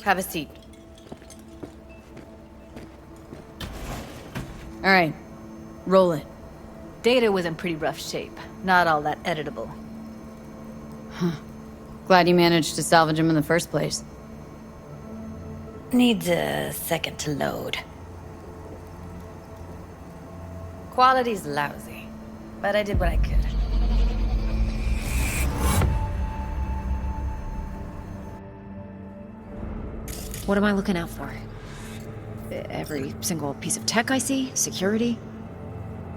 Have a seat. All right. Roll it. Data was in pretty rough shape. Not all that editable. Glad you managed to salvage him in the first place. Needs a second to load. Quality's lousy, but I did what I could. What am I looking out for? Every single piece of tech I see? Security?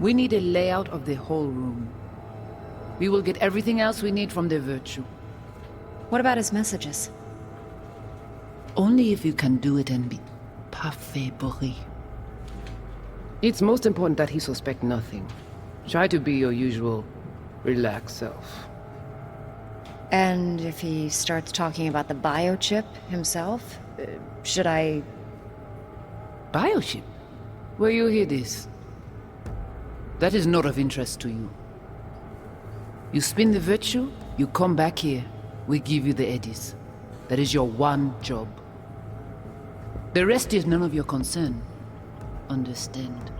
We need a layout of the whole room. We will get everything else we need from the Virtue. What about his messages? Only if you can do it and be parfait bourré. It's most important that he suspect nothing. Try to be your usual, relaxed self. And if he starts talking about the biochip himself, should I... Biochip? Where you hear this? That is not of interest to you. You spin the Virtue, you come back here, we give you the eddies. That is your one job. The rest is none of your concern. Understand?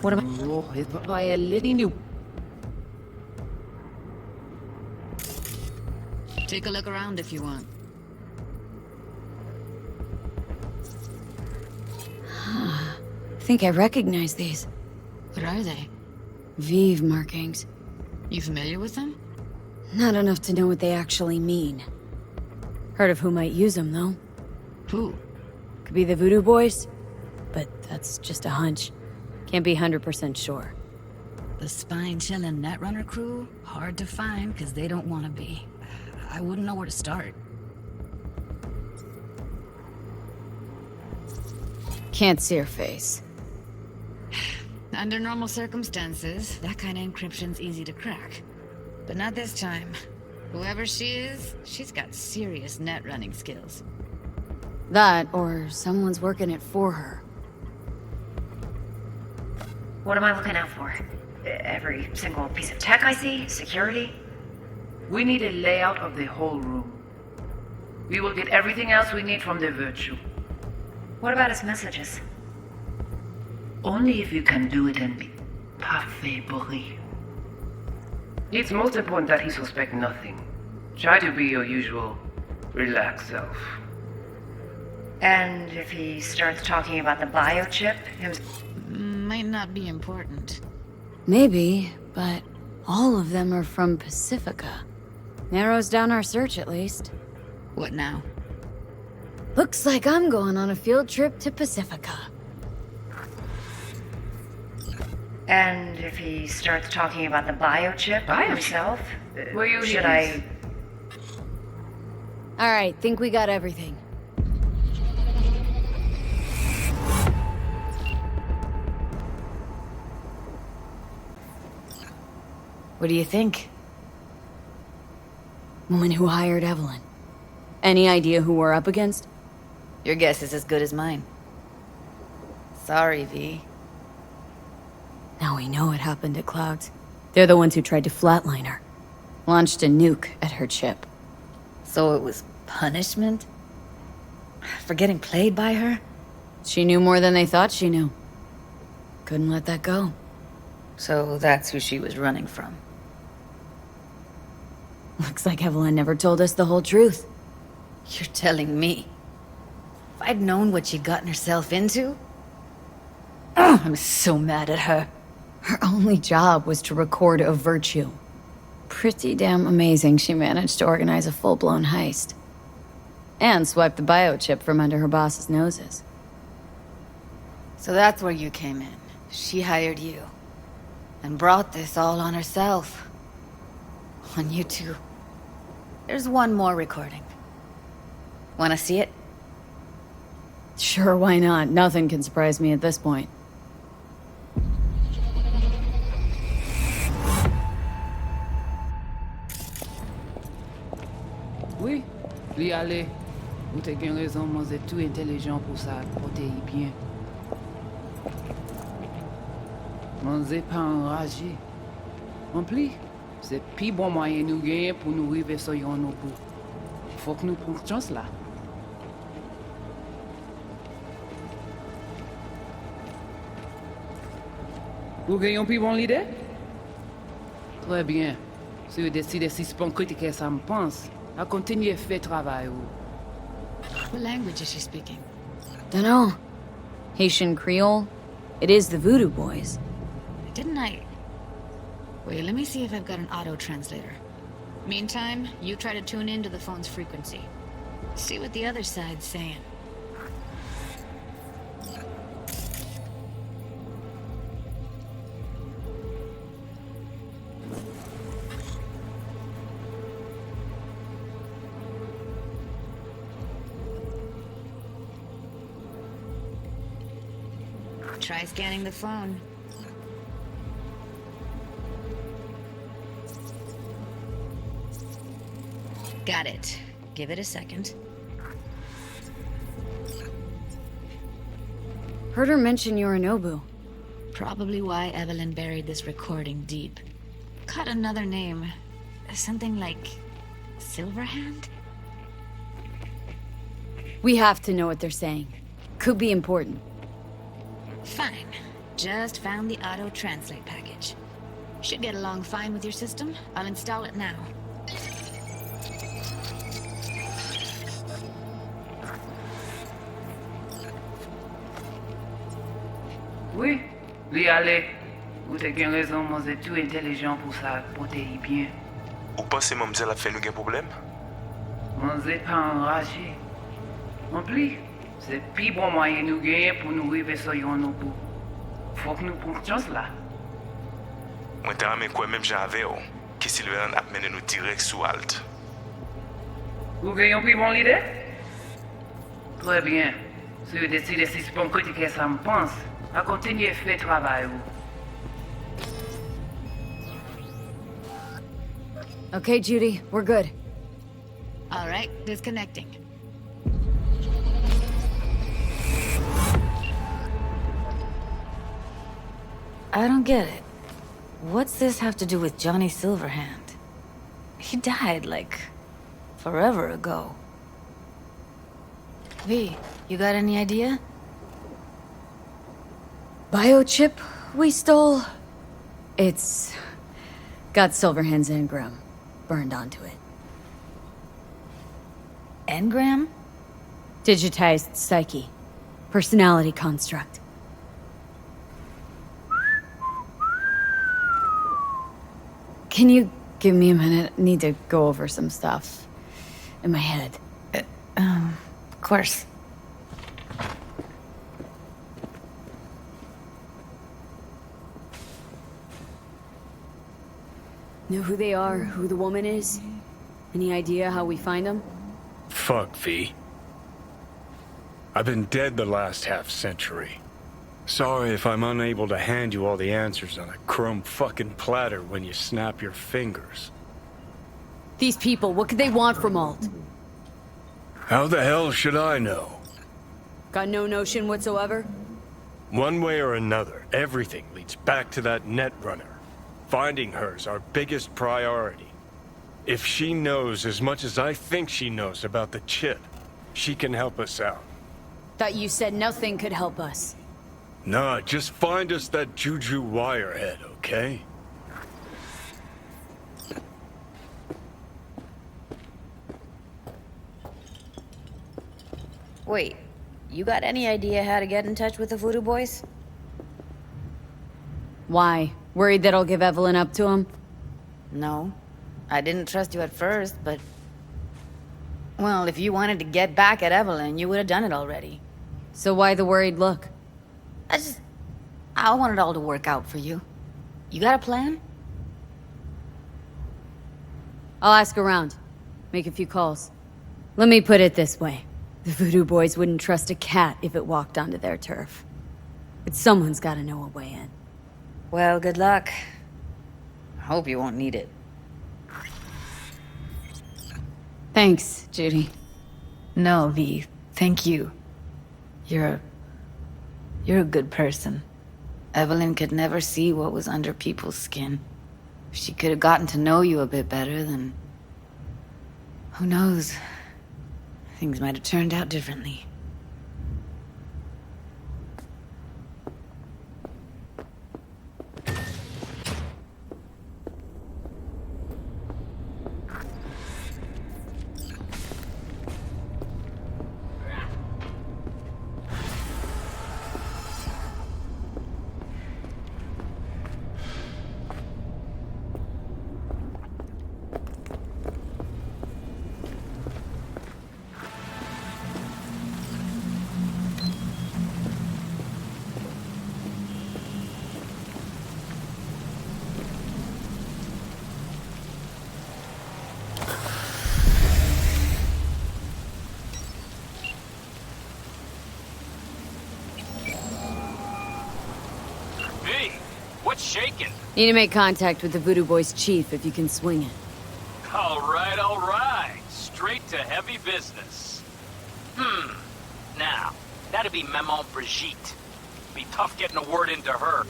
What am I... Take a look around if you want. I think I recognize these. What are they? Vive markings. You familiar with them? Not enough to know what they actually mean. Heard of who might use them, though. Who? Could be the Voodoo Boys, but that's just a hunch. Can't be 100% sure. The spine-chilling Netrunner crew? Hard to find, because they don't want to be. I wouldn't know where to start. Can't see her face. Under normal circumstances, that kind of encryption's easy to crack. But not this time. Whoever she is, she's got serious net running skills. That, or someone's working it for her. What am I looking out for? Every single piece of tech I see? Security? We need a layout of the whole room. We will get everything else we need from the Virtue. What about his messages? Only if you can do it and be parfait bourré. It's most important that he suspect nothing. Try to be your usual, relaxed self. And if he starts talking about the biochip himself? Might not be important. Maybe, but all of them are from Pacifica. Narrows down our search, at least. What now? Looks like I'm going on a field trip to Pacifica. And if he starts talking about the biochip himself? Should I... Alright, think we got everything. What do you think? Woman who hired Evelyn. Any idea who we're up against? Your guess is as good as mine. Sorry, V. Now we know what happened at Clouds. They're the ones who tried to flatline her. Launched a nuke at her chip. So it was punishment? For getting played by her? She knew more than they thought she knew. Couldn't let that go. So that's who she was running from. Looks like Evelyn never told us the whole truth. You're telling me? If I'd known what she'd gotten herself into? Oh, I'm so mad at her. Her only job was to record a Virtue. Pretty damn amazing she managed to organize a full-blown heist. And swipe the biochip from under her boss's noses. So that's where you came in. She hired you. And brought this all on herself. On you two. There's one more recording. Wanna see it? Sure, why not? Nothing can surprise me at this point. Oui, li ale. Ou te gen raison, moi c'est tout intelligent pour ça, porter bien. Moi c'est pas enragé. En plus, c'est plus bon moyen nous gagner pour nous arriver sur yon bout. faut que nous prenions chance là. Vous avez un plus bon idée? Très bien. Si vous décidez si c'est bon critiquer ça me pense, à continuer à faire travail ou... What language is she speaking? Dunno. Haitian Creole? It is the Voodoo Boys. Didn't I... Wait, let me see if I've got an auto-translator. Meantime, you try to tune into the phone's frequency. See what the other side's saying. Try scanning the phone. Got it. Give it a second. Heard her mention Yorinobu. Probably why Evelyn buried this recording deep. Caught another name. Something like... Silverhand? We have to know what they're saying. Could be important. Fine. Just found the auto-translate package. Should get along fine with your system. I'll install it now. Oui, lui allez. Vous avez bien raison, moi c'est tout intelligent pour ça, pour te y bien. Ou pensez mademoiselle a fait nous un problème? Moi c'est pas enragé. En plus, c'est plus bon moyen nous gagner pour nous arriver sur yon au bout. Faut que nous prenions chance là. Moi t'ai ramé quoi même j'avais que Sylvain a mené nous direct sous Alt. Vous avez un plus bon idée? Très bien. Si vous décidez si c'est bon critiquer ça me pense, à continuer à faire travail ou... Okay, Judy, we're good. All right, disconnecting. I don't get it. What's this have to do with Johnny Silverhand? He died, like, forever ago. V, you got any idea? Biochip we stole? It's... got Silverhand's engram burned onto it. Engram? Digitized psyche. Personality construct. Can you give me a minute? I need to go over some stuff in my head. Of course. Know who they are, who the woman is? Any idea how we find them? Fuck, V. I've been dead the last half-century. Sorry if I'm unable to hand you all the answers on a chrome fucking platter when you snap your fingers. These people, what could they want from Alt? How the hell should I know? Got no notion whatsoever? One way or another, everything leads back to that Netrunner. Finding her's our biggest priority. If she knows as much as I think she knows about the chip, she can help us out. Thought you said nothing could help us. Nah, just find us that Juju Wirehead, okay? Wait, you got any idea how to get in touch with the Voodoo Boys? Why? Worried that I'll give Evelyn up to him? No. I didn't trust you at first, but... Well, if you wanted to get back at Evelyn, you would have done it already. So why the worried look? I want it all to work out for you. You got a plan? I'll ask around. Make a few calls. Let me put it this way. The Voodoo Boys wouldn't trust a cat if it walked onto their turf. But someone's gotta know a way in. Well, good luck. I hope you won't need it. Thanks, Judy. No, V. Thank you. You're a good person. Evelyn could never see what was under people's skin. If she could have gotten to know you a bit better, then... Who knows? things might have turned out differently. What's shaking? Need to make contact with the Voodoo Boys chief if you can swing it. All right. Straight to heavy business. Now, that'd be Maman Brigitte. Be tough getting a word into her.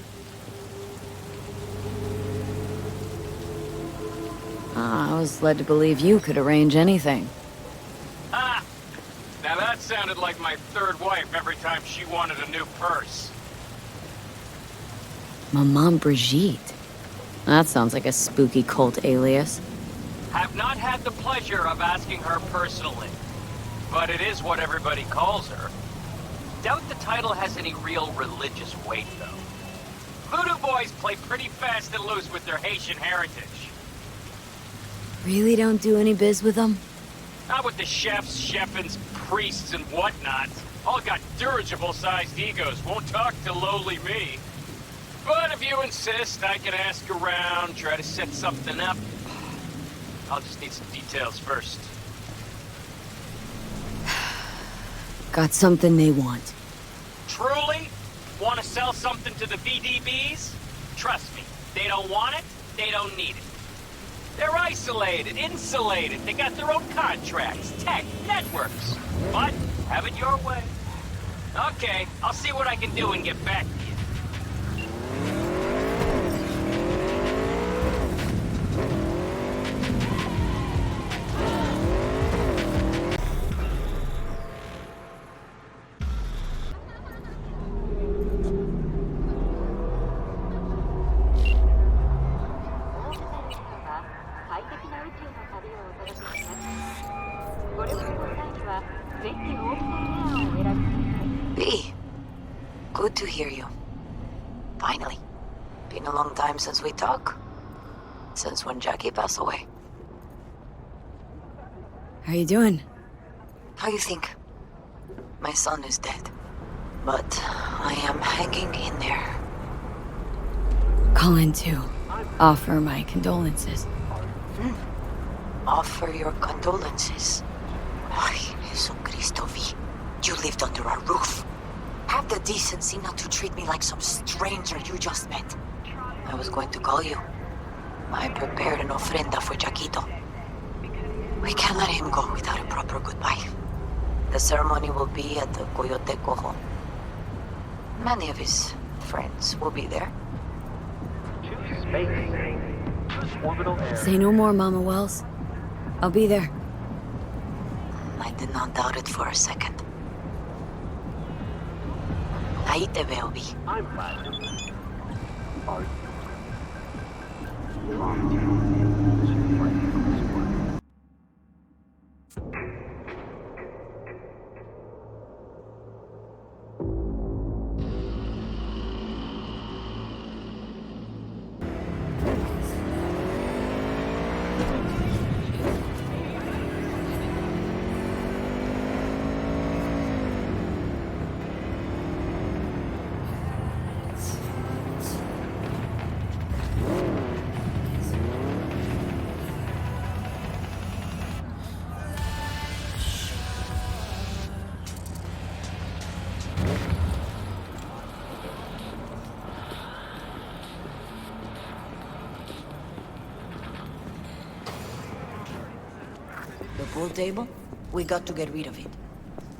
I was led to believe you could arrange anything. Ah! Now that sounded like my third wife every time she wanted a new purse. Maman Brigitte. That sounds like a spooky cult alias. Have not had the pleasure of asking her personally, but it is what everybody calls her. Doubt the title has any real religious weight, though. Voodoo Boys play pretty fast and loose with their Haitian heritage. Really don't do any biz with them? Not with the chefs, chefins, priests, and whatnot. All got dirigible-sized egos, won't talk to lowly me. But if you insist, I can ask around, try to set something up. I'll just need some details first. Got something they want. Truly? Want to sell something to the VDBs? Trust me, they don't want it, they don't need it. They're isolated, insulated, they got their own contracts, tech, networks. But, have it your way. Okay, I'll see what I can do and get back to you. V, good to hear you. Finally. Been a long time since we talked. Since when Jackie passed away. How you doing? How you think? My son is dead. But I am hanging in there. Calling to offer my condolences. Offer your condolences. Ay, Jesucristo, V. You lived under our roof. Have the decency not to treat me like some stranger you just met. I was going to call you. I prepared an ofrenda for Jaquito. We can't let him go without a proper goodbye. The ceremony will be at the Coyote Cojo. Many of his friends will be there. Say no more, Mama Wells. I'll be there. I did not doubt it for a second. Ahí te veo, Vi. The pool table? We got to get rid of it.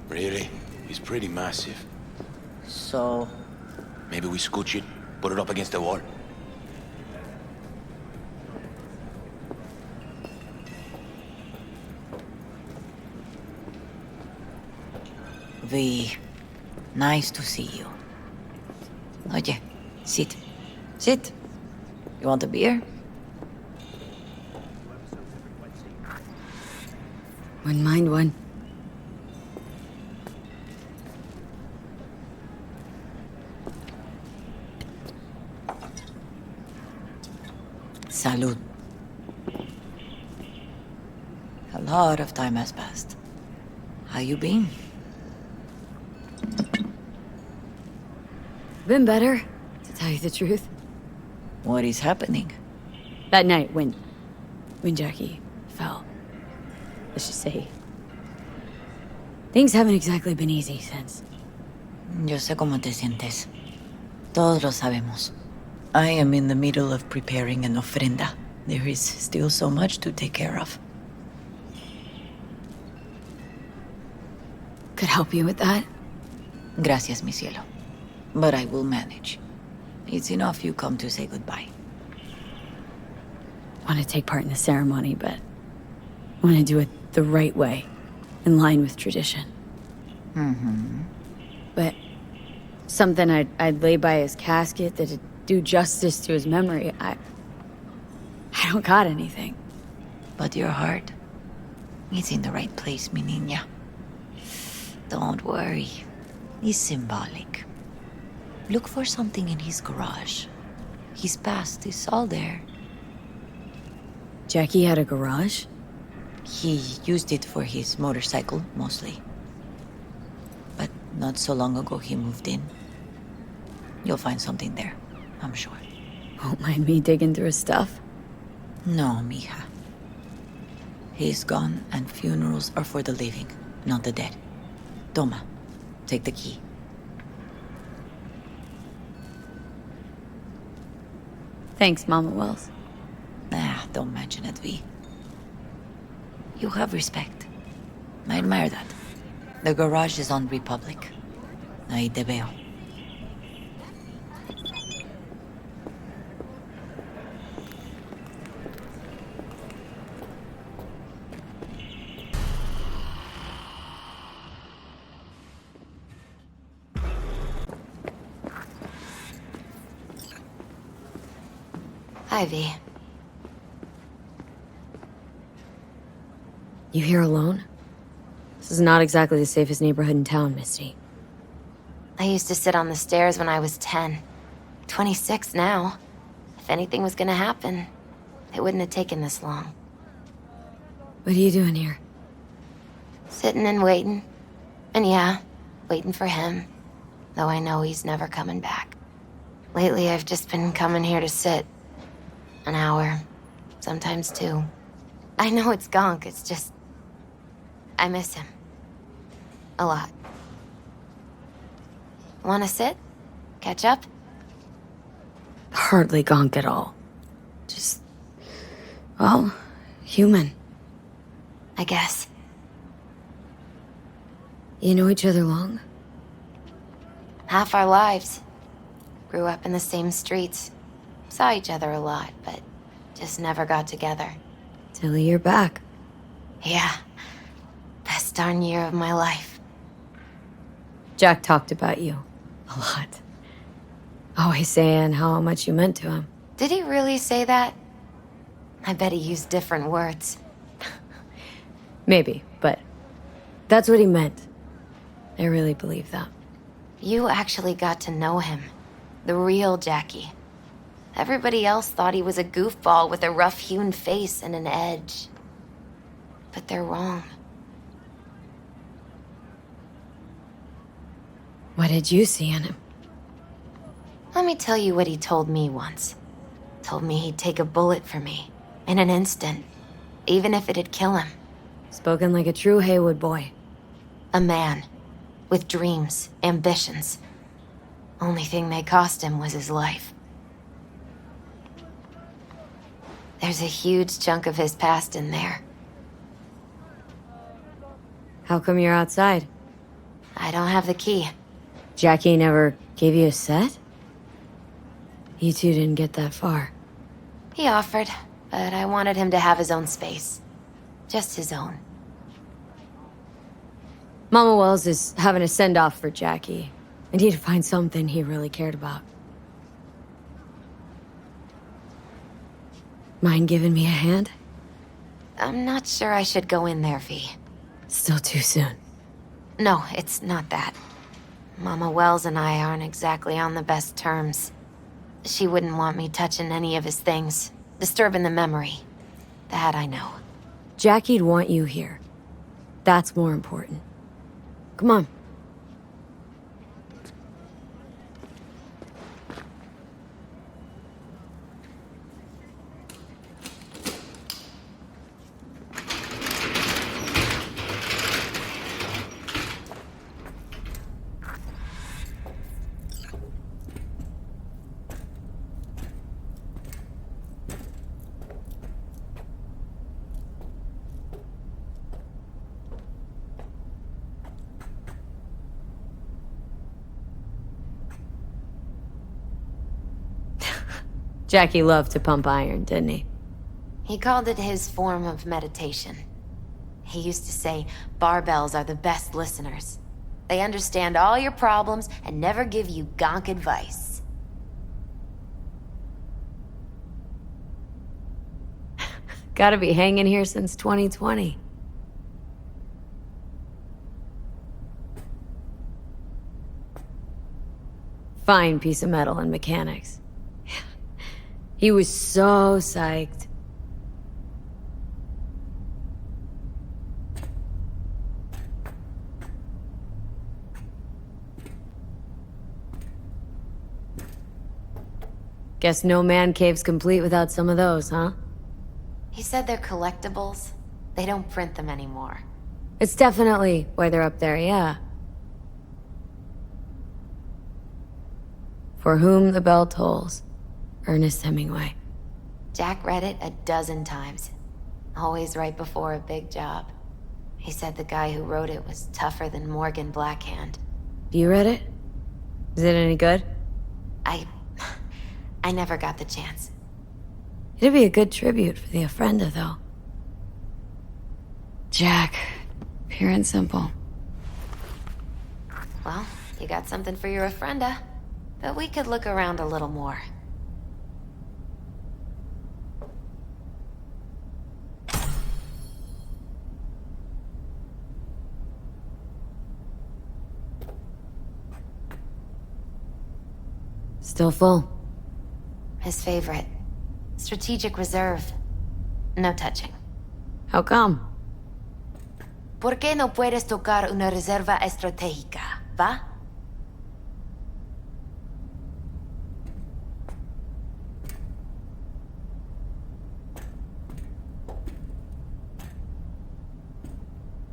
Really? It's pretty massive. So... Maybe we scooch it, put it up against the wall. V, nice to see you. Oye, sit. Sit. You want a beer? Wouldn't mind one. Salud. A lot of time has passed. How you been? Been better, to tell you the truth. What is happening? That night when Jackie fell. Let's just say, things haven't exactly been easy since. Yo sé cómo te sientes. Todos lo sabemos. I am in the middle of preparing an ofrenda. There is still so much to take care of. Could help you with that. Gracias, mi cielo. But I will manage. It's enough you come to say goodbye. Want to take part in the ceremony, but want to do it the right way, in line with tradition. Mm-hmm. But something I'd lay by his casket that'd do justice to his memory. I don't got anything. But your heart, it's in the right place, mi niña. Don't worry. It's symbolic. Look for something in his garage. His past is all there. Jackie had a garage? He used it for his motorcycle, mostly. But not so long ago he moved in. You'll find something there, I'm sure. Won't mind me digging through his stuff? No, mija. He's gone, and funerals are for the living, not the dead. Toma, take the key. Thanks, Mama Wells. Don't mention it, V. You have respect. I admire that. The garage is on Republic. Ahí te veo. Hi, V. You here alone? This is not exactly the safest neighborhood in town, Misty. I used to sit on the stairs when I was 10. 26 now. If anything was gonna happen, it wouldn't have taken this long. What are you doing here? Sitting and waiting. And yeah, waiting for him. Though I know he's never coming back. Lately, I've just been coming here to sit. An hour. Sometimes 2. I know it's gunk, it's just... I miss him. A lot. Wanna sit? Catch up? Hardly gonk at all. Just... well, human. I guess. You know each other long? Half our lives. Grew up in the same streets. Saw each other a lot, but just never got together. Till you're back. Yeah. Best darn year of my life. Jack talked about you. A lot. Always saying how much you meant to him. Did he really say that? I bet he used different words. Maybe, but that's what he meant. I really believe that. You actually got to know him. The real Jackie. Everybody else thought he was a goofball with a rough-hewn face and an edge. But they're wrong. What did you see in him? Let me tell you what he told me once. Told me he'd take a bullet for me. In an instant. Even if it'd kill him. Spoken like a true Haywood boy. A man. With dreams, ambitions. Only thing they cost him was his life. There's a huge chunk of his past in there. How come you're outside? I don't have the key. Jackie never gave you a set? You two didn't get that far. He offered, but I wanted him to have his own space. Just his own. Mama Wells is having a send-off for Jackie. I need to find something he really cared about. Mind giving me a hand? I'm not sure I should go in there, V. Still too soon. No, it's not that. Mama Wells and I aren't exactly on the best terms. She wouldn't want me touching any of his things, disturbing the memory. That I know. Jackie'd want you here. That's more important. Come on. Jackie loved to pump iron, didn't he? He called it his form of meditation. He used to say barbells are the best listeners. They understand all your problems and never give you gonk advice. Gotta be hanging here since 2020. Fine piece of metal and mechanics. He was so psyched. Guess no man cave's complete without some of those, huh? He said they're collectibles. They don't print them anymore. It's definitely why they're up there, yeah. For whom the bell tolls. Ernest Hemingway. Jack read it a dozen times. Always right before a big job. He said the guy who wrote it was tougher than Morgan Blackhand. You read it? Is it any good? I never got the chance. It'd be a good tribute for the Ofrenda, though. Jack. Pure and simple. Well, you got something for your Ofrenda. But we could look around a little more. Still full. His favorite. Strategic reserve. No touching. How come? ¿Por qué no puedes tocar una reserva estratégica, va?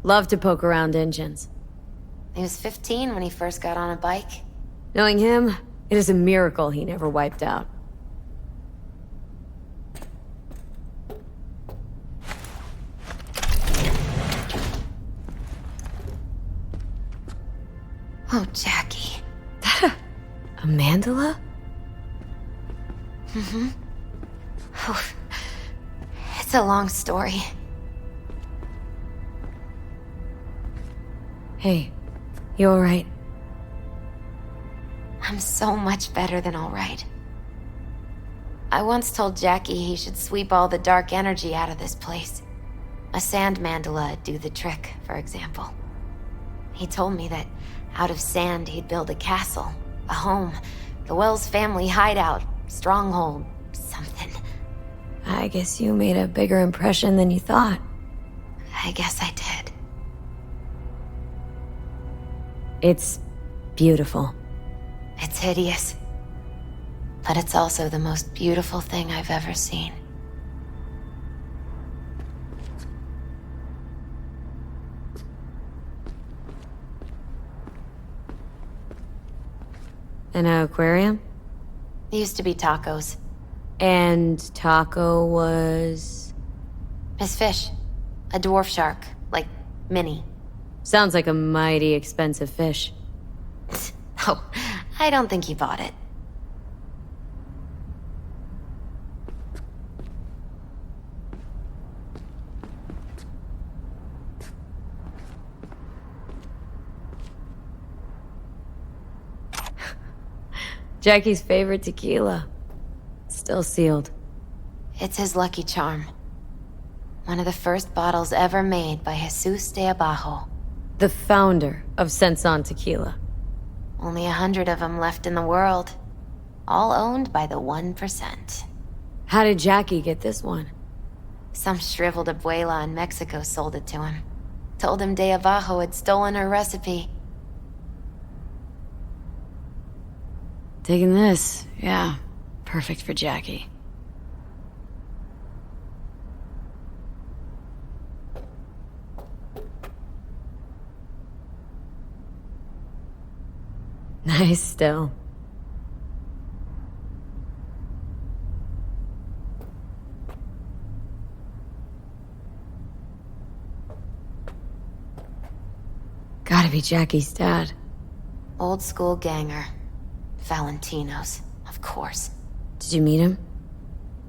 Love to poke around engines. He was 15 when he first got on a bike. Knowing him, it is a miracle he never wiped out. Oh, Jackie. A mandala? Mm-hmm. Oh, it's a long story. Hey, you alright? I'm so much better than alright. I once told Jackie he should sweep all the dark energy out of this place. A sand mandala'd do the trick, for example. He told me that out of sand he'd build a castle, a home, the Wells family hideout, stronghold, something. I guess you made a bigger impression than you thought. I guess I did. It's beautiful. It's hideous. But it's also the most beautiful thing I've ever seen. An aquarium? It used to be Taco's. And Taco was... His fish. A dwarf shark. Like, mini. Sounds like a mighty expensive fish. Oh, I don't think he bought it. Jackie's favorite tequila. Still sealed. It's his lucky charm. One of the first bottles ever made by Jesus de Abajo. The founder of Senson Tequila. Only 100 of them left in the world. All owned by the 1%. How did Jackie get this one? Some shriveled abuela in Mexico sold it to him. Told him de Abajo had stolen her recipe. Taking this, yeah. Perfect for Jackie. Nice still. Gotta be Jackie's dad. Old school ganger. Valentino's, of course. Did you meet him?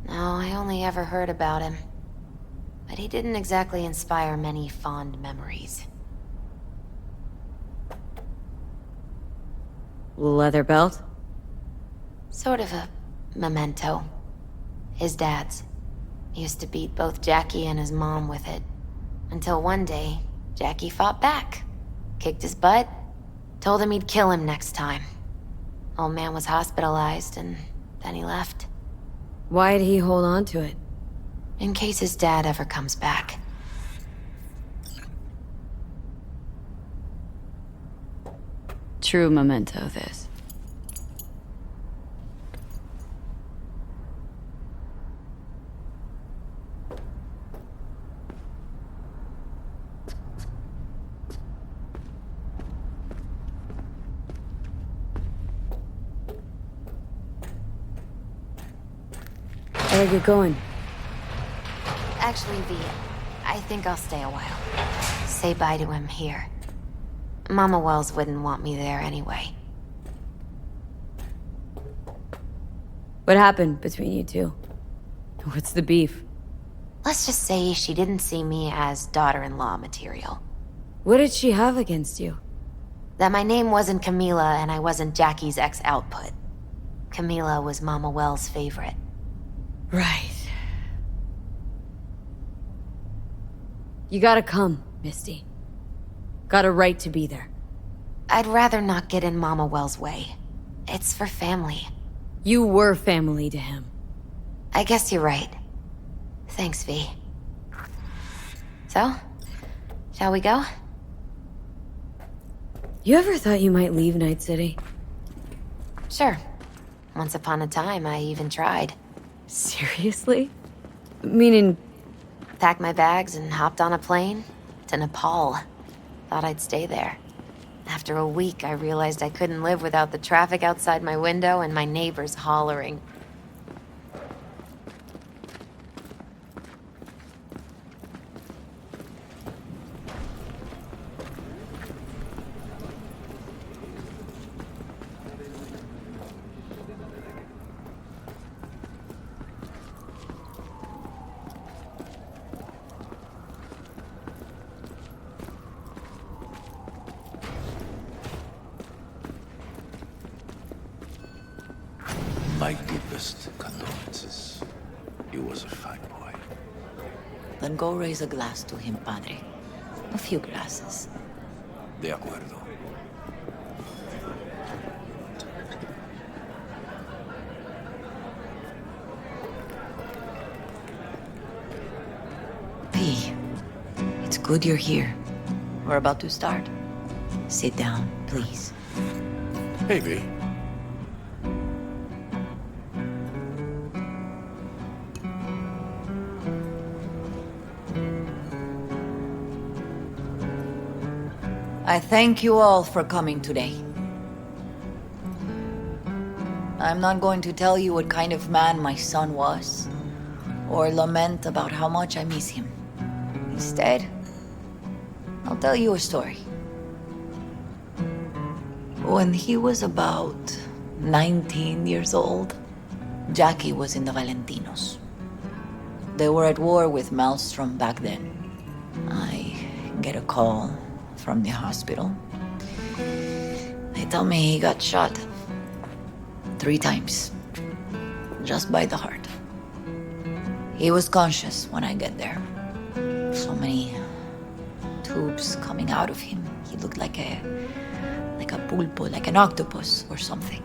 No, I only ever heard about him. But he didn't exactly inspire many fond memories. Leather belt? Sort of a memento. His dad's. He used to beat both Jackie and his mom with it. Until one day, Jackie fought back. Kicked his butt. Told him he'd kill him next time. Old man was hospitalized, and then he left. Why'd he hold on to it? In case his dad ever comes back. True memento, this. Gotta get going. Actually, V, I think I'll stay a while. Say bye to him here. Mama Wells wouldn't want me there anyway. What happened between you two? What's the beef? Let's just say she didn't see me as daughter-in-law material. What did she have against you? That my name wasn't Camila and I wasn't Jackie's ex-output. Camila was Mama Wells' favorite. Right. You gotta come, Misty. Got a right to be there. I'd rather not get in Mama Wells' way. It's for family. You were family to him. I guess you're right. Thanks, V. So, shall we go? You ever thought you might leave Night City? Sure. Once upon a time, I even tried. Seriously? Meaning... Packed my bags and hopped on a plane to Nepal. Thought I'd stay there. After a week, I realized I couldn't live without the traffic outside my window and my neighbors hollering. My deepest condolences. He was a fine boy. Then go raise a glass to him, Padre. A few glasses. De acuerdo. P, it's good you're here. We're about to start. Sit down, please. Hey, V. I thank you all for coming today. I'm not going to tell you what kind of man my son was, or lament about how much I miss him. Instead, I'll tell you a story. When he was about 19 years old, Jackie was in the Valentinos. They were at war with Maelstrom back then. I get a call from the hospital. They tell me he got shot. 3 times. Just by the heart. He was conscious when I get there. So many tubes coming out of him. He looked like a pulpo, like an octopus or something.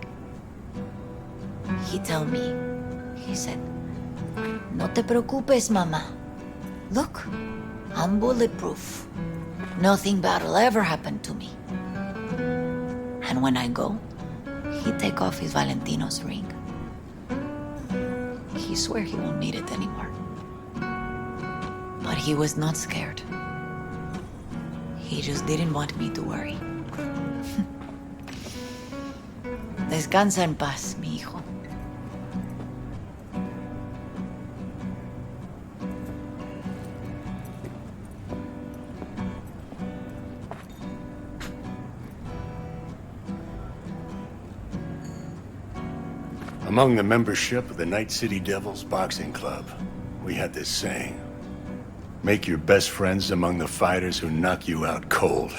He told me, he said, "No te preocupes, mama. Look, I'm bulletproof. Nothing bad will ever happen to me." And when I go, he'd take off his Valentino's ring. He swear he won't need it anymore. But he was not scared. He just didn't want me to worry. Descansa en paz, mi hijo. Among the membership of the Night City Devils Boxing Club, we had this saying. Make your best friends among the fighters who knock you out cold.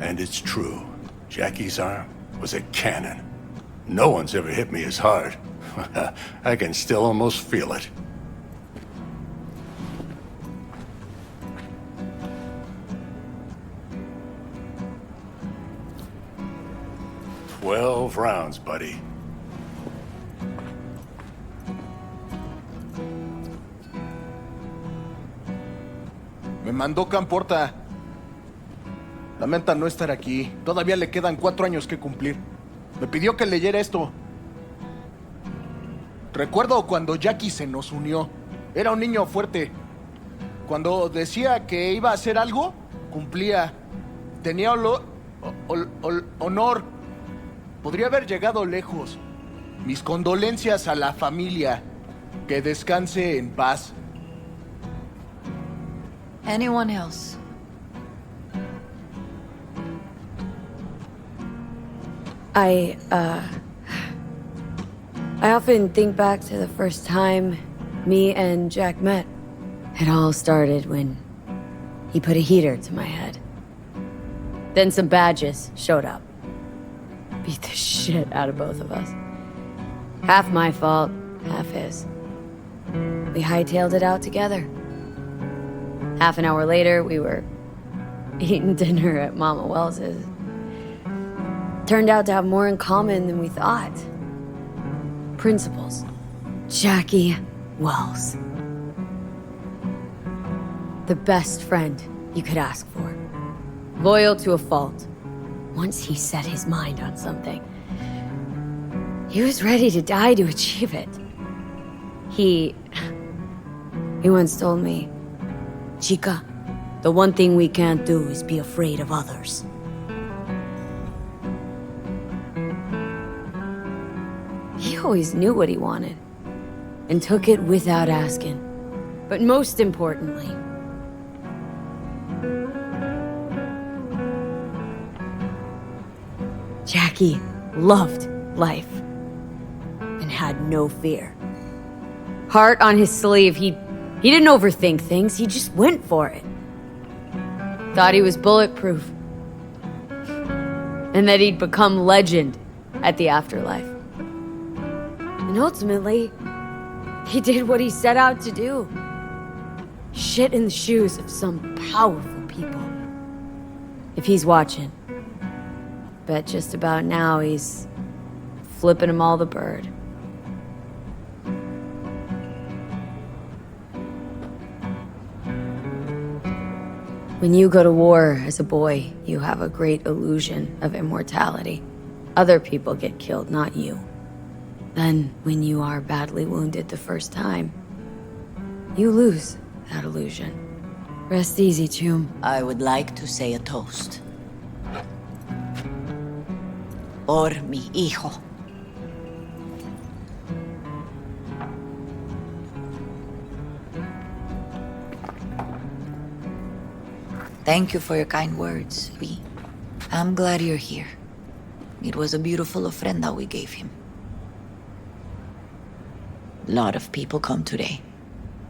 And it's true. Jackie's arm was a cannon. No one's ever hit me as hard. I can still almost feel it. "12 rounds, buddy." Me mandó Camporta. Lamenta no estar aquí. Todavía le quedan 4 años que cumplir. Me pidió que leyera esto. Recuerdo cuando Jackie se nos unió. Era un niño fuerte. Cuando decía que iba a hacer algo, cumplía. Tenía honor. Podría haber llegado lejos. Mis condolencias a la familia. Que descanse en paz. Anyone else? I often think back to the first time me and Jack met. It all started when he put a heater to my head. Then some badges showed up. Beat the shit out of both of us. Half my fault, half his. We hightailed it out together. Half an hour later, we were eating dinner at Mama Wells's. Turned out to have more in common than we thought. Principles. Jackie Wells. The best friend you could ask for. Loyal to a fault. Once he set his mind on something, he was ready to die to achieve it. He once told me, "Chica, the one thing we can't do is be afraid of others." He always knew what he wanted, and took it without asking. But most importantly, Jackie loved life, and had no fear. Heart on his sleeve, he didn't overthink things, he just went for it. Thought he was bulletproof. And that he'd become legend at the afterlife. And ultimately, he did what he set out to do. Shit in the shoes of some powerful people. If he's watching, bet just about now he's flipping them all the bird. When you go to war as a boy, you have a great illusion of immortality. Other people get killed, not you. Then, when you are badly wounded the first time, you lose that illusion. Rest easy, Chum. I would like to say a toast. Por mi hijo. Thank you for your kind words, V. I'm glad you're here. It was a beautiful ofrenda we gave him. A lot of people come today.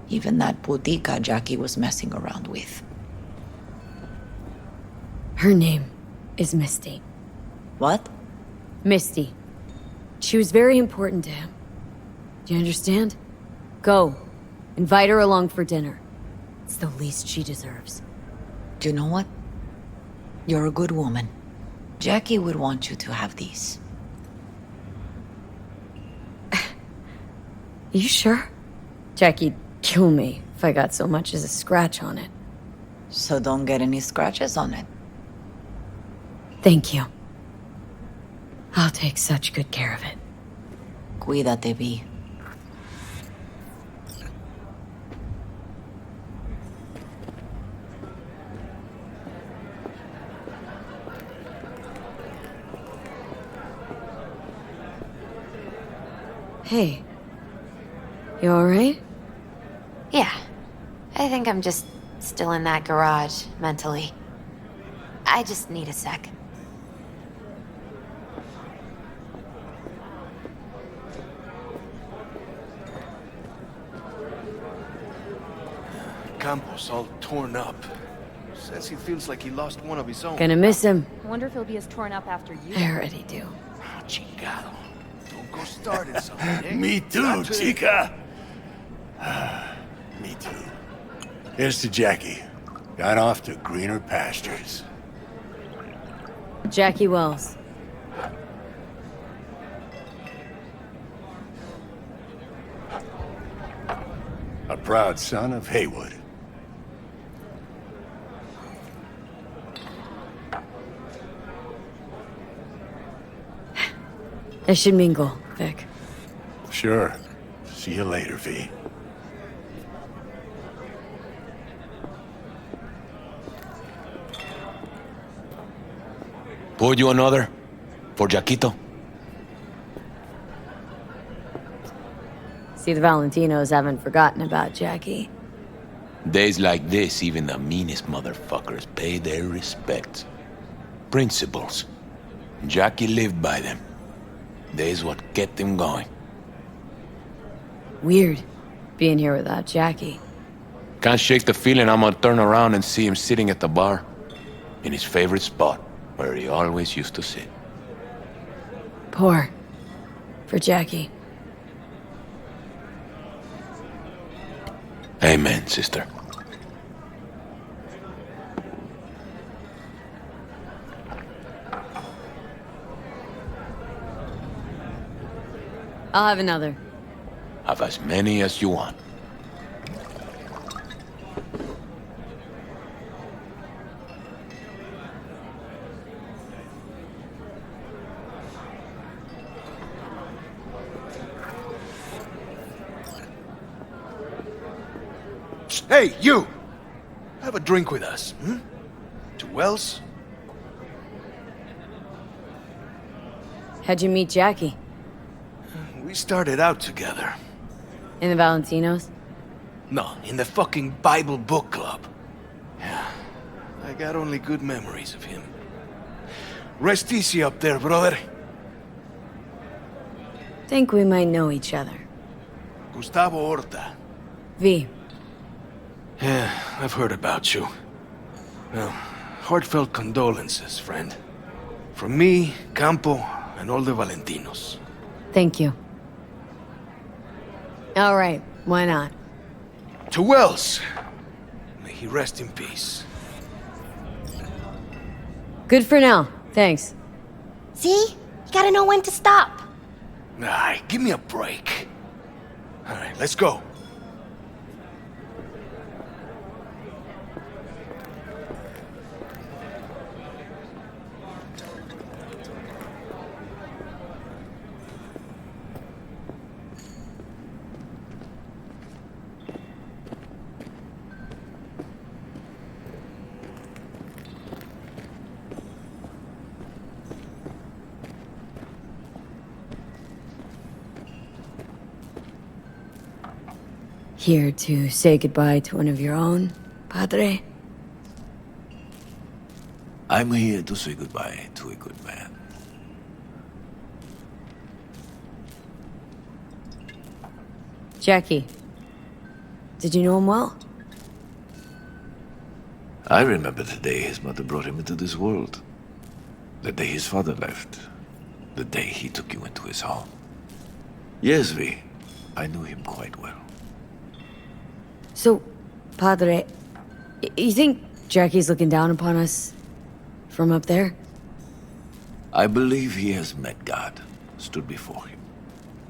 Even that putica Jackie was messing around with. Her name is Misty. What? Misty. She was very important to him. Do you understand? Go. Invite her along for dinner. It's the least she deserves. Do you know what? You're a good woman. Jackie would want you to have these. You sure? Jackie'd kill me if I got so much as a scratch on it. So don't get any scratches on it. Thank you. I'll take such good care of it. Cuídate, Vi. Hey. You alright? Yeah. I think I'm just still in that garage, mentally. I just need a sec. Campos all torn up. Says he feels like he lost one of his own. Gonna miss him. I wonder if he'll be as torn up after you. I already do. Chingado. Don't go starting something, eh? Me too, chica. Me too. Here's to Jackie. Got off to greener pastures. Jackie Wells. A proud son of Haywood. I should mingle, Vic. Sure. See you later, V. Pour you another? For Jaquito? See, the Valentinos haven't forgotten about Jackie. Days like this, even the meanest motherfuckers pay their respects. Principles. Jackie lived by them. They's what kept him going. Weird, being here without Jackie. Can't shake the feeling I'm gonna turn around and see him sitting at the bar. In his favorite spot, where he always used to sit. Pour. For Jackie. Amen, sister. I'll have another. Have as many as you want. Hey, you! Have a drink with us, hmm? To Wells? How'd you meet Jackie? We started out together. In the Valentinos? No, in the fucking Bible book club. Yeah, I got only good memories of him. Rest easy up there, brother. Think we might know each other. Gustavo Horta. V. Yeah, I've heard about you. Well, heartfelt condolences, friend. From me, Campo, and all the Valentinos. Thank you. All right, why not? To Wells! May he rest in peace. Good for now, thanks. See? You gotta know when to stop. Nah, give me a break. All right, let's go. Here to say goodbye to one of your own, Padre? I'm here to say goodbye to a good man. Jackie. Did you know him well? I remember the day his mother brought him into this world. The day his father left. The day he took you into his home. Yes, V. I knew him quite well. So, Padre, you think Jackie's looking down upon us from up there? I believe he has met God, stood before him.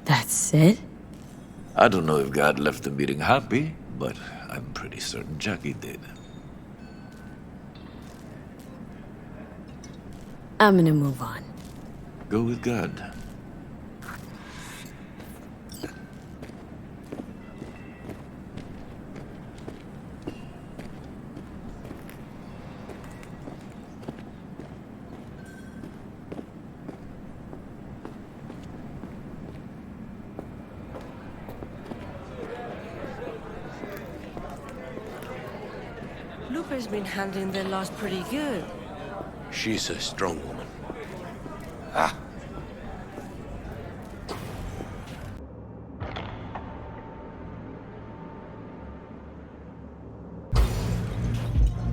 That's it? I don't know if God left the meeting happy, but I'm pretty certain Jackie did. I'm gonna move on. Go with God. Lupe's been handling their loss pretty good. She's a strong woman.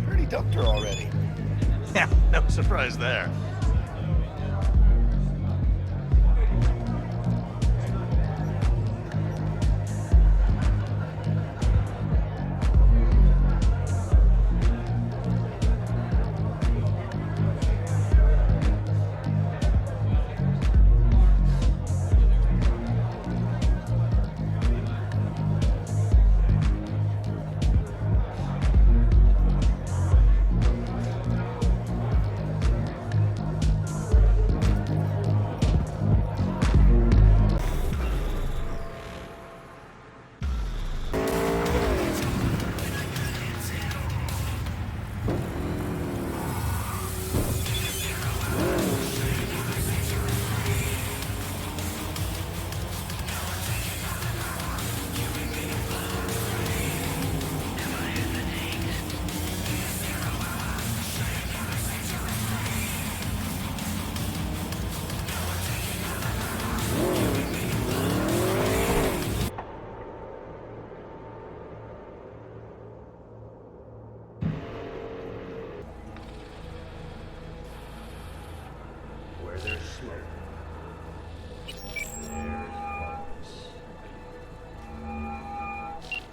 Pretty ducked her already. Yeah, no surprise there.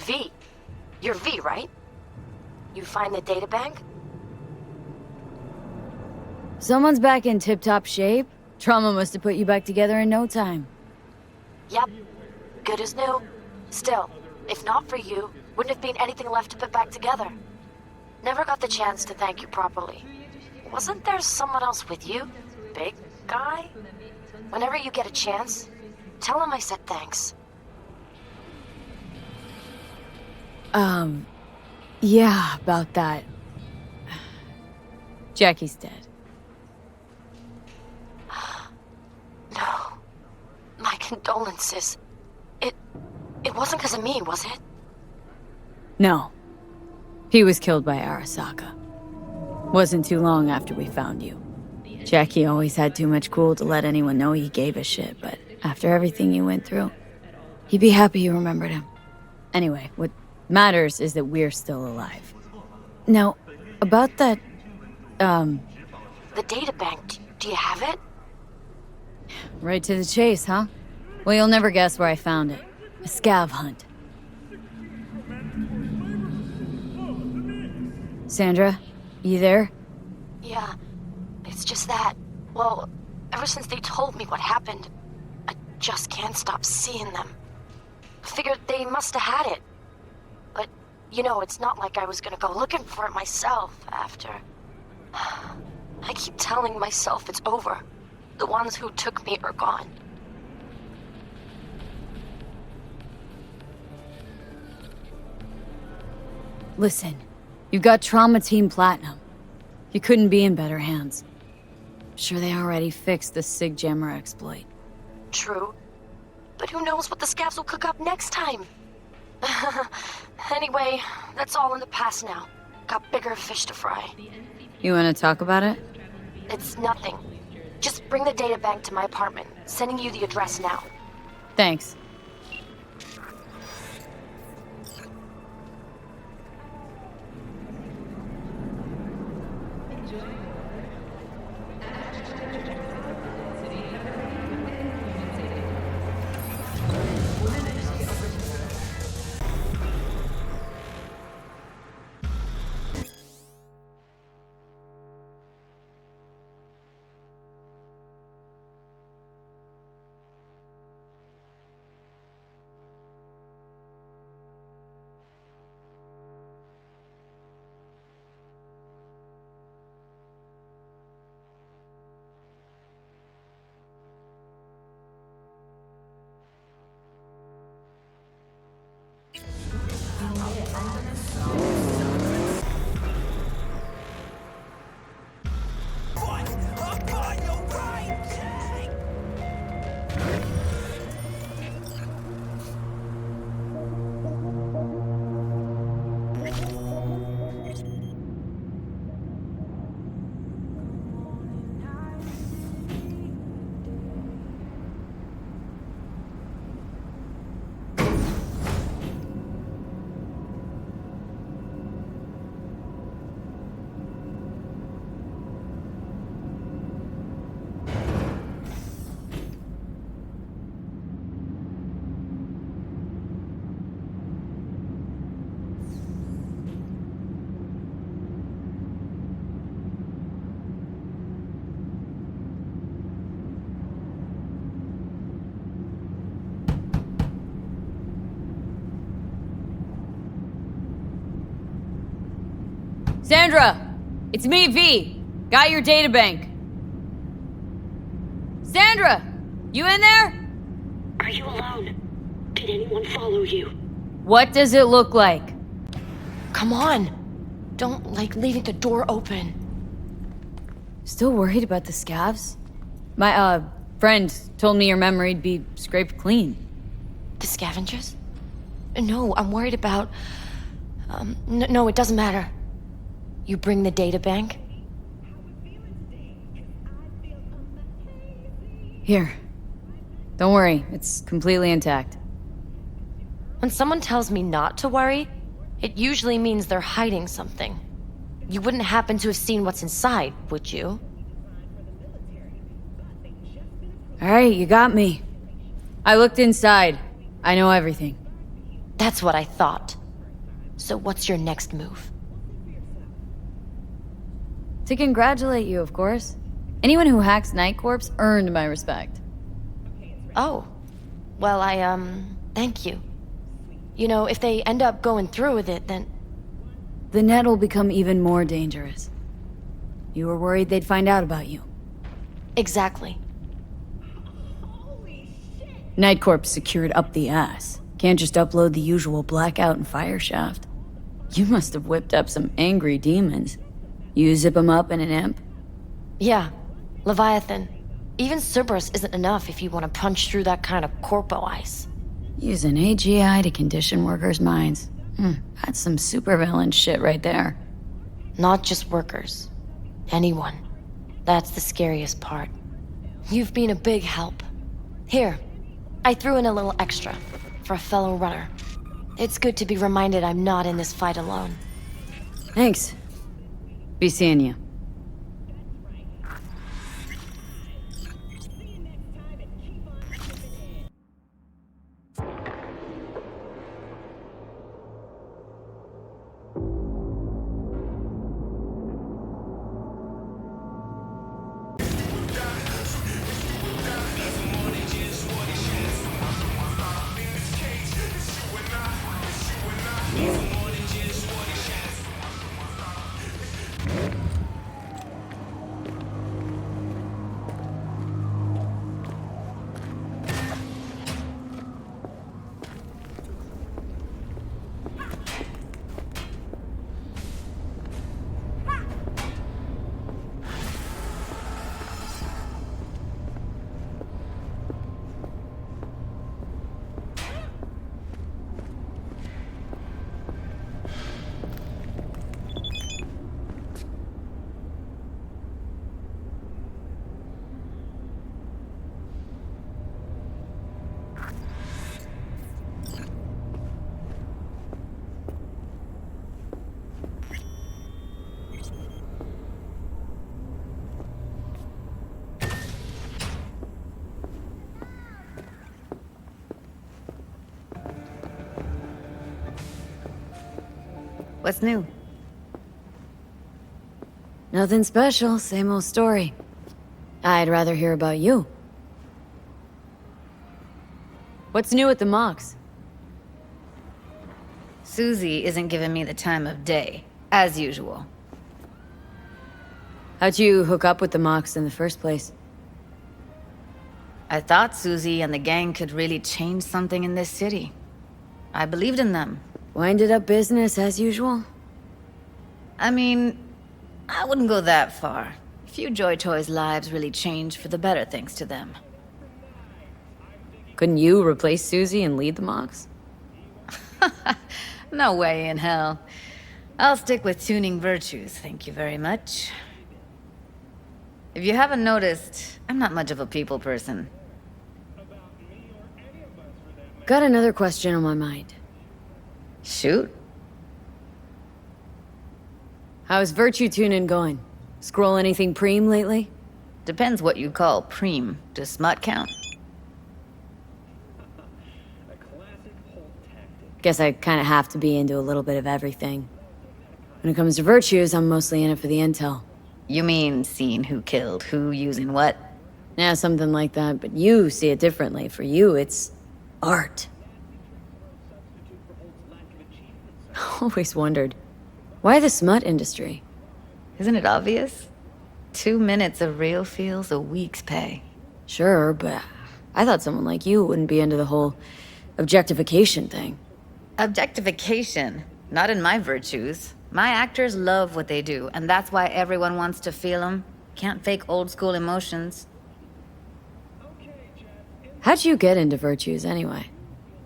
V. You're V, right? You find the databank? Someone's back in tip-top shape. Trauma must have put you back together in no time. Yep. Good as new. Still, if not for you, wouldn't have been anything left to put back together. Never got the chance to thank you properly. Wasn't there someone else with you? Big guy? Whenever you get a chance, tell him I said thanks. Yeah, about that. Jackie's dead. No. My condolences. It wasn't because of me, was it? No. He was killed by Arasaka. Wasn't too long after we found you. Jackie always had too much cool to let anyone know he gave a shit, but after everything you went through, he'd be happy you remembered him. Anyway, what matters is that we're still alive. Now, about that, The databank, do you have it? right to the chase, huh? Well, you'll never guess where I found it. A scav hunt. Sandra, you there? Yeah, it's just that. Well, ever since they told me what happened, I just can't stop seeing them. Figured they must have had it. But, you know, it's not like I was gonna go looking for it myself after. I keep telling myself it's over. The ones who took me are gone. Listen, you got Trauma Team Platinum. You couldn't be in better hands. Sure they already fixed the Sig Jammer exploit. True. But who knows what the scavs will cook up next time? Anyway, that's all in the past now. Got bigger fish to fry. You want to talk about it? It's nothing. Just bring the databank to my apartment. Sending you the address now. Thanks. Sandra! It's me, V. Got your databank. Sandra! You in there? Are you alone? Did anyone follow you? What does it look like? Come on! Don't like leaving the door open. Still worried about the scavs? My, friend told me your memory'd be scraped clean. The scavengers? No, I'm worried about... no, it doesn't matter. You bring the databank? Here. Don't worry, it's completely intact. When someone tells me not to worry, it usually means they're hiding something. You wouldn't happen to have seen what's inside, would you? Alright, you got me. I looked inside. I know everything. That's what I thought. So what's your next move? To congratulate you, of course. Anyone who hacks Night Corps earned my respect. Oh. Well, thank you. You know, if they end up going through with it, then... The net will become even more dangerous. You were worried they'd find out about you. Exactly. Night Corps secured up the ass. Can't just upload the usual blackout and fire shaft. You must have whipped up some angry demons. You zip them up in an imp? Yeah. Leviathan. Even Cerberus isn't enough if you want to punch through that kind of corpo ice. Use an AGI to condition workers' minds. That's some supervillain shit right there. Not just workers. Anyone. That's the scariest part. You've been a big help. Here, I threw in a little extra for a fellow runner. It's good to be reminded I'm not in this fight alone. Thanks. Be seeing you. What's new? Nothing special, same old story. I'd rather hear about you. What's new at the Mox? Susie isn't giving me the time of day, as usual. How'd you hook up with the Mox in the first place? I thought Susie and the gang could really change something in this city. I believed in them. Winded up business as usual? I mean, I wouldn't go that far. Few Joy Toys' lives really changed for the better thanks to them. Couldn't you replace Susie and lead the Mox? No way in hell. I'll stick with tuning virtues, thank you very much. If you haven't noticed, I'm not much of a people person. Got another question on my mind. Shoot. How's virtue tuning going? Scroll anything preem lately? Depends what you call preem. Does smut count? Guess I kinda have to be into a little bit of everything. When it comes to virtues, I'm mostly in it for the intel. You mean seeing who killed who, using what? Yeah, something like that, but you see it differently. For you, it's art. Always wondered, Why the smut industry? Isn't it obvious? 2 minutes of real feels a week's pay. Sure, but I thought someone like you wouldn't be into the whole objectification thing. Objectification? Not in my virtues. My actors love what they do, and that's why everyone wants to feel them. Can't fake old school emotions. How'd you get into virtues anyway?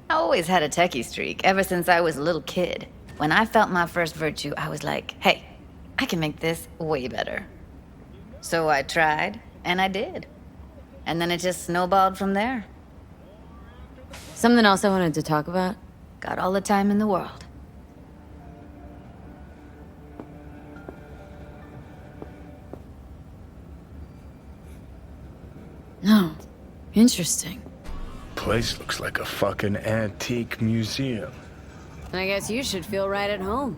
I always had a techie streak, ever since I was a little kid. When I felt my first virtue, I was like, hey, I can make this way better. So I tried, and I did. And then it just snowballed from there. Something else I wanted to talk about? Got all the time in the world. No. Interesting. Place looks like a fucking antique museum. I guess you should feel right at home.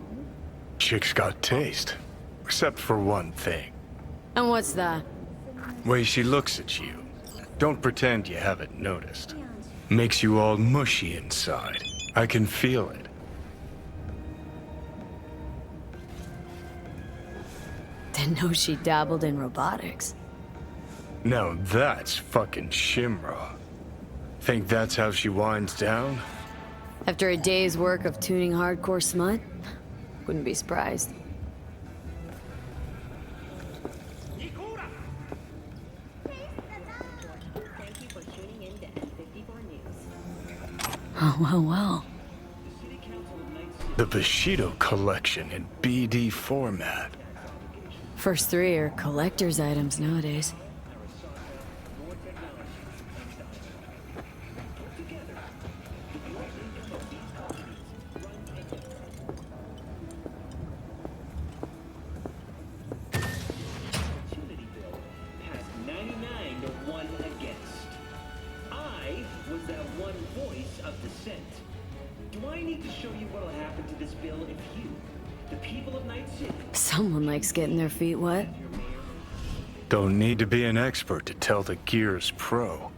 Chick's got taste. Except for one thing. And what's that? Way she looks at you. Don't pretend you haven't noticed. Makes you all mushy inside. I can feel it. Didn't know she dabbled in robotics. Now that's fucking Shimra. Think that's how she winds down? After a day's work of tuning hardcore smut? Wouldn't be surprised. Oh, well. The Bushido collection in BD format. First 3 are collector's items nowadays. Someone likes getting their feet wet. Don't need to be an expert to tell the Gear's pro.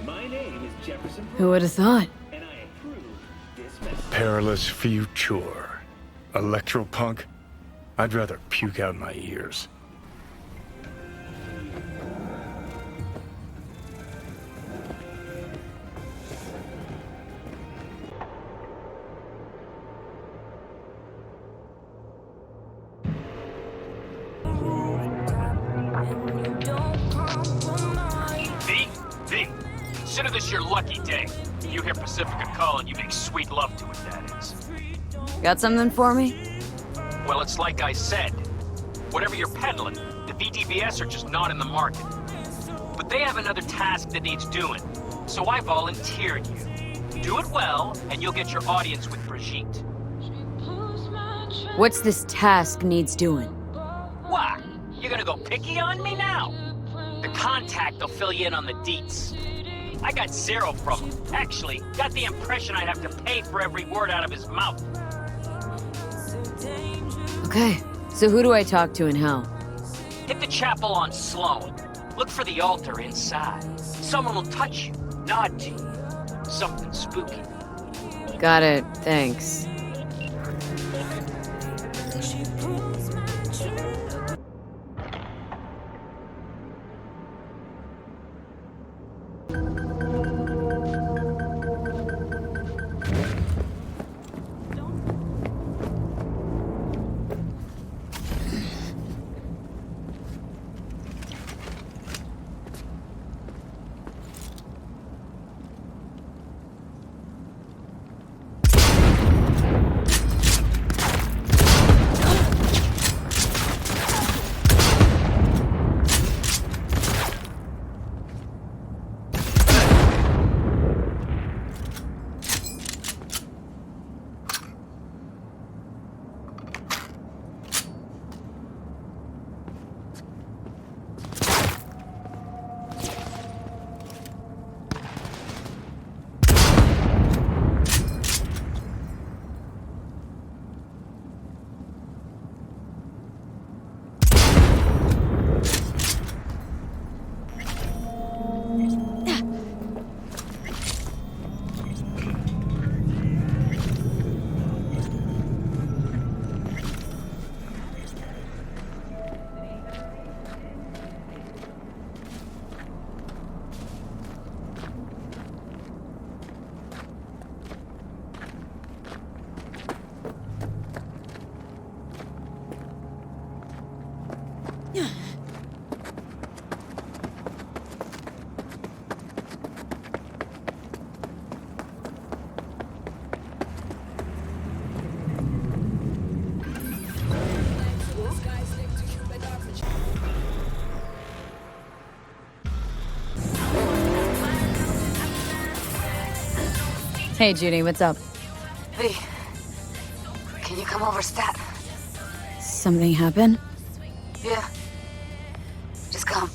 My name is Jefferson. Who would have thought? And I approve this message. Perilous future. Electropunk? I'd rather puke out my ears. Consider this your lucky day. You hear Pacifica calling, you make sweet love to it, that is. Got something for me? Well, it's like I said. Whatever you're peddling, the VDBS are just not in the market. But they have another task that needs doing, so I volunteered you. Do it well, and you'll get your audience with Brigitte. What's this task needs doing? What? You gonna go picky on me now? The contact will fill you in on the deets. I got 0 from him. Actually, got the impression I'd have to pay for every word out of his mouth. Okay, so who do I talk to and how? Hit the chapel on Sloan. Look for the altar inside. Someone will touch you, nod to you. Something spooky. Got it, thanks. Hey, Judy, what's up? V, can you come over, stat? Something happened? Yeah. Just come.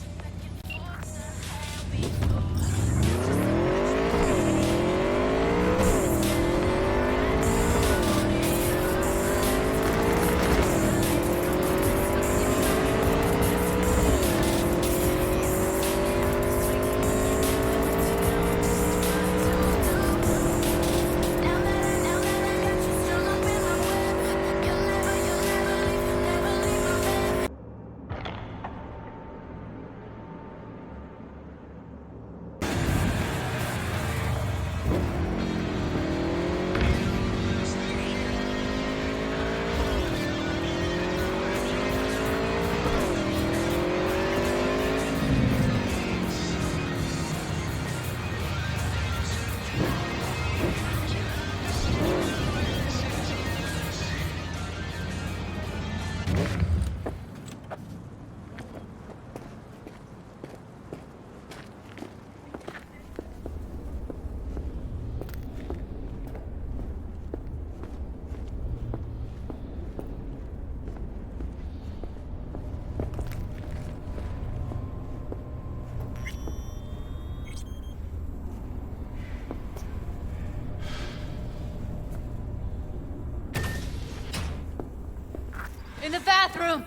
In the bathroom!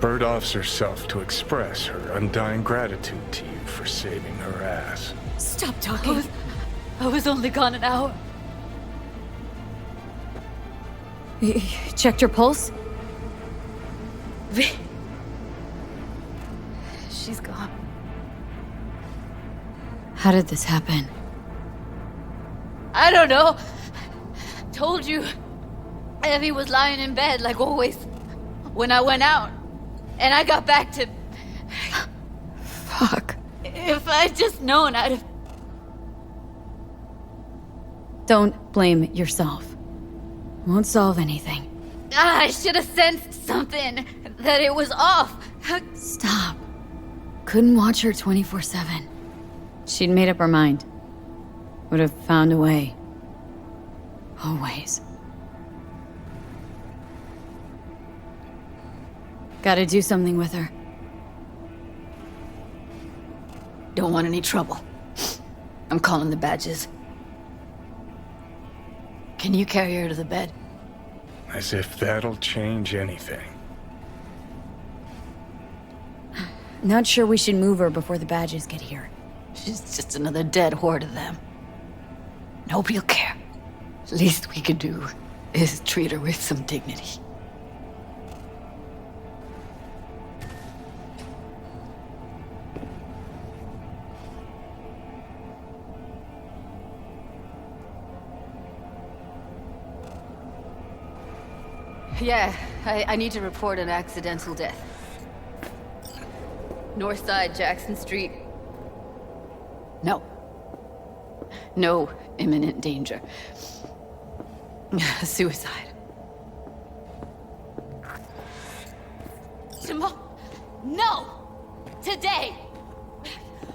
Bird offs herself to express her undying gratitude to you for saving her ass. Stop talking. I was only gone an hour. You checked your pulse? She's gone. How did this happen? I don't know. Told you. Evie was lying in bed like always when I went out. And I got back to... Fuck. If I'd just known, I'd have... Don't blame yourself. Won't solve anything. I should have sensed something. That it was off. Stop. Couldn't watch her 24/7. She'd made up her mind. Would have found a way. Always. Gotta do something with her. Don't want any trouble. I'm calling the badges. Can you carry her to the bed? As if that'll change anything. Not sure we should move her before the badges get here. She's just another dead whore to them. Nobody'll care. Least we could do is treat her with some dignity. Yeah, I need to report an accidental death. North side, Jackson Street. No. No imminent danger. Suicide. Tomorrow? No! Today!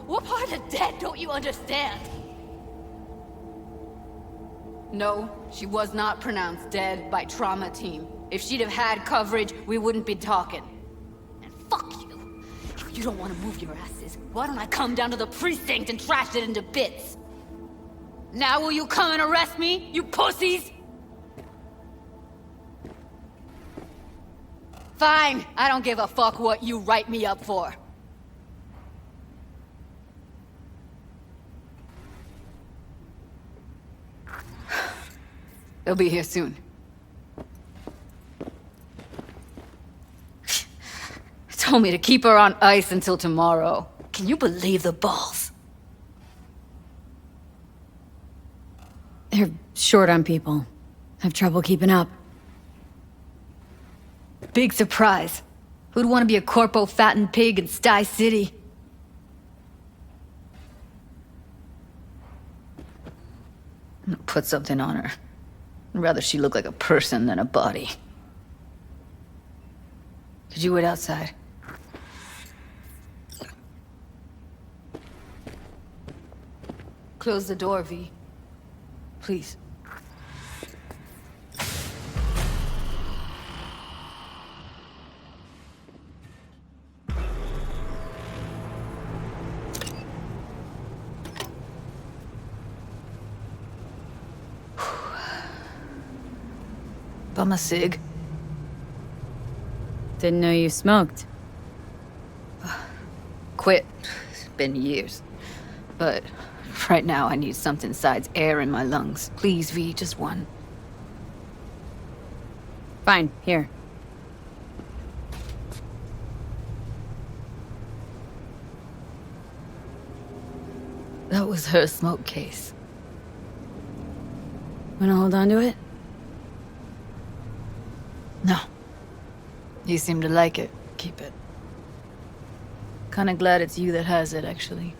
What part of dead don't you understand? No, she was not pronounced dead by trauma team. If she'd have had coverage, we wouldn't be talking. And fuck you. If you don't want to move your asses, why don't I come down to the precinct and trash it into bits? Now will you come and arrest me, you pussies? Fine, I don't give a fuck what you write me up for. They'll be here soon. Told me to keep her on ice until tomorrow. Can you believe the balls? They're short on people. Have trouble keeping up. Big surprise. Who'd want to be a corpo fattened pig in Sty City? I'm gonna put something on her. I'd rather she look like a person than a body. Could you wait outside? Close the door, V. Please. Bum a cig. Didn't know you smoked. Quit. It's been years. But right now I need something besides air in my lungs. Please, V, just one. Fine, here. That was her smoke case. Wanna hold on to it? No. You seem to like it. Keep it. Kinda glad it's you that has it, actually.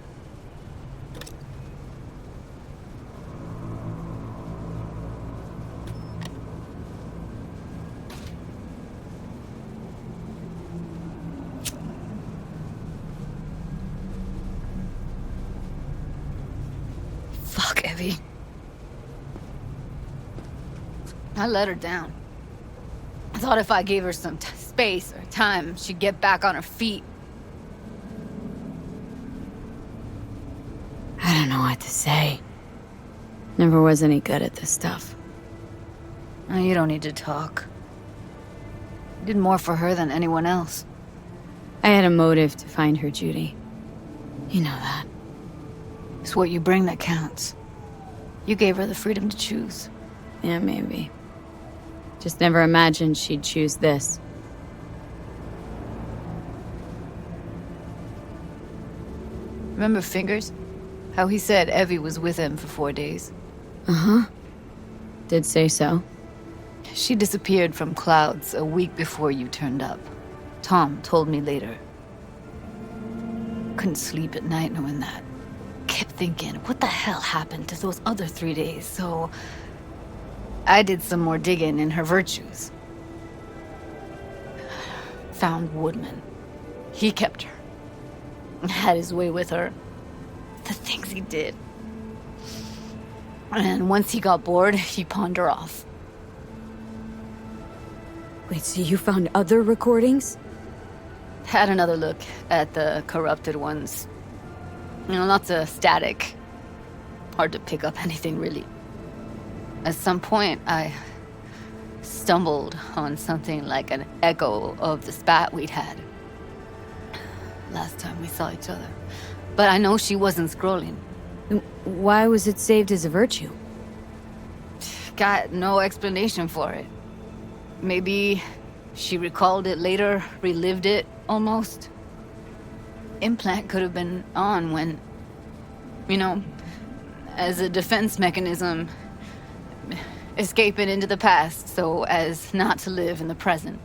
Fuck, Evie. I let her down. I thought if I gave her some space or time, she'd get back on her feet. I don't know what to say. Never was any good at this stuff. Oh, you don't need to talk. You did more for her than anyone else. I had a motive to find her, Judy. You know that. It's what you bring that counts. You gave her the freedom to choose. Yeah, maybe. Just never imagined she'd choose this. Remember Fingers? How he said Evie was with him for 4 days. Uh-huh. Did say so. She disappeared from Clouds a week before you turned up. Tom told me later. Couldn't sleep at night knowing that. Kept thinking, what the hell happened to those other 3 days? So I did some more digging in her virtues. Found Woodman. He kept her. Had his way with her. The things he did. And once he got bored, he pawned her off. Wait, so you found other recordings? Had another look at the corrupted ones. You know, lots of static. Hard to pick up anything, really. At some point, I stumbled on something like an echo of the spat we'd had. Last time we saw each other. But I know she wasn't scrolling. Why was it saved as a virtue? Got no explanation for it. Maybe she recalled it later, relived it, almost. Implant could have been on when, you know, as a defense mechanism, escaping into the past so as not to live in the present.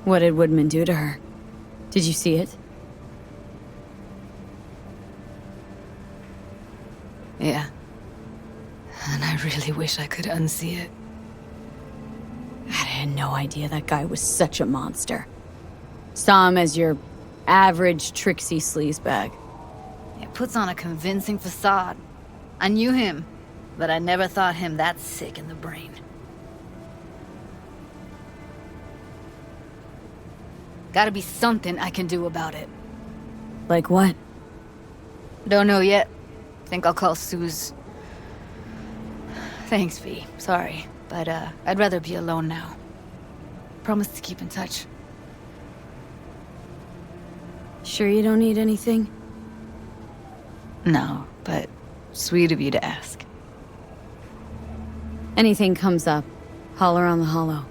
What did Woodman do to her? Did you see it? Yeah. And I really wish I could unsee it. I had no idea that guy was such a monster. Saw him as your average tricksy sleazebag. He puts on a convincing facade. I knew him, but I never thought him that sick in the brain. Gotta be something I can do about it. Like what? Don't know yet. Think I'll call Suze. Thanks, V. Sorry, but I'd rather be alone now. Promise to keep in touch. Sure you don't need anything? No, but sweet of you to ask. Anything comes up, holler on the hollow.